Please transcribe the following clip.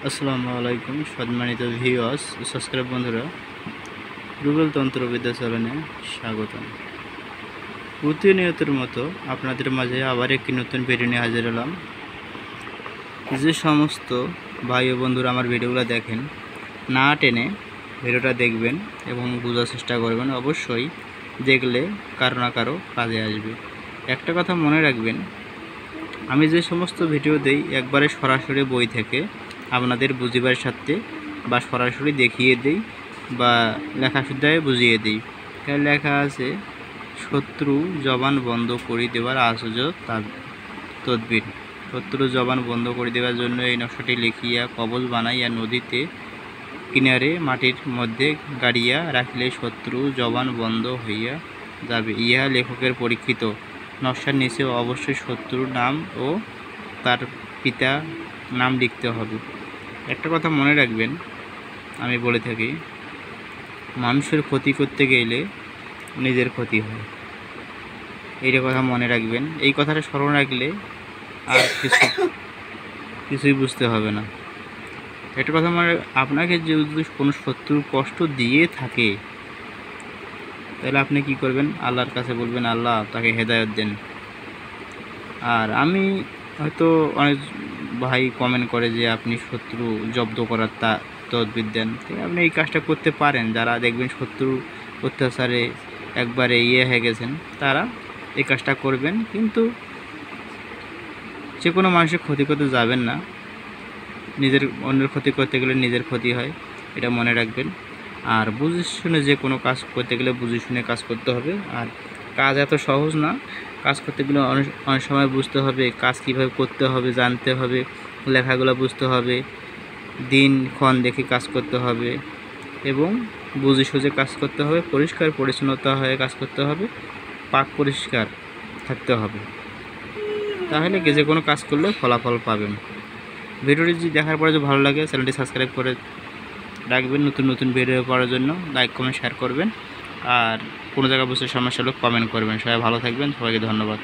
আসসালামু আলাইকুম সম্মানিত ভিউয়ার্স ও সাবস্ক্রাইব বন্ধুরা, রুবেল তন্ত্রবিদ্যা চ্যানেলে স্বাগতম। প্রতিনিয়তের মতো আপনাদের মাঝে আবার একটি নতুন ভিডিও নিয়ে হাজির হলাম। যে সমস্ত ভাই ও বন্ধুরা আমার ভিডিওগুলো দেখেন, না টেনে ভিডিওটা দেখবেন এবং বোঝার চেষ্টা করবেন। অবশ্যই দেখলে কারো না কারো কাজে আসবে। একটা কথা মনে রাখবেন, আমি যে সমস্ত ভিডিও দেই একবারে সরাসরি বই থেকে আপনাদের বুঝিবার সাথে বা সরাসরি দেখিয়ে দেই বা লেখা শুদ্ধায় বুঝিয়ে দিই। তাই লেখা আছে, শত্রু জবান বন্ধ করে দেওয়ার আশ্চর্য তদবির। শত্রু জবান বন্ধ করে দেওয়ার জন্য এই নকশাটি লিখিয়া কবচ বানাইয়া নদীতে কিনারে মাটির মধ্যে গাড়িয়া রাখলে শত্রু জবান বন্ধ হইয়া যাবে। ইহা লেখকের পরীক্ষিত। নকশার নিচে অবশ্যই শত্রুর নাম ও তার পিতা নাম লিখতে হবে। একটা কথা মনে রাখবেন, আমি বলে থাকি, মানুষের ক্ষতি করতে গেলে নিজের ক্ষতি হয়। এইটা কথা মনে রাখবেন। এই কথাটা স্মরণ রাখলে আর কিছুই বুঝতে হবে না। একটা কথা মানে, আপনাকে যদি কোনো শত্রু কষ্ট দিয়ে থাকে তাহলে আপনি কি করবেন? আল্লাহর কাছে বলবেন, আল্লাহ তাকে হেদায়েত দেন। আর আমি হয়তো অনেক ভাই কমেন্ট করে যে আপনি শত্রু জব্দ করার তদবির দেন। আপনি এই কাজটা করতে পারেন। যারা দেখবেন শত্রু অত্যাচারে একবারে হয়ে গেছেন, তারা এই কাজটা করবেন। কিন্তু যে কোনো মানুষের ক্ষতি করতে যাবেন না। অন্যের ক্ষতি করতে গেলে নিজের ক্ষতি হয়, এটা মনে রাখবেন। আর বুঝে শুনে যে কোনো কাজ করতে গেলে বুঝে শুনে কাজ করতে হবে। আর কাজ এত সহজ না। কাজ করতে গেলে অনেক সময় বুঝতে হবে কাজ কীভাবে করতে হবে, জানতে হবে, লেখাগুলো বুঝতে হবে, দিনক্ষণ দেখে কাজ করতে হবে এবং বুঝে সুঝে কাজ করতে হবে। পরিষ্কার পরিচ্ছন্নতা হয়ে কাজ করতে হবে, পাক পরিষ্কার থাকতে হবে। তাহলে যে কোনো কাজ করলে ফলাফল পাবেন। ভিডিওটি যদি দেখার পরে যদি ভালো লাগে, চ্যানেলটি সাবস্ক্রাইব করে রাখবেন। নতুন নতুন ভিডিও পাওয়ার জন্য লাইক কমেন্ট শেয়ার করবেন। আর কোনো জায়গায় বুঝতে সমস্যা হলে কমেন্ট করবেন। সবাই ভালো থাকবেন। সবাইকে ধন্যবাদ।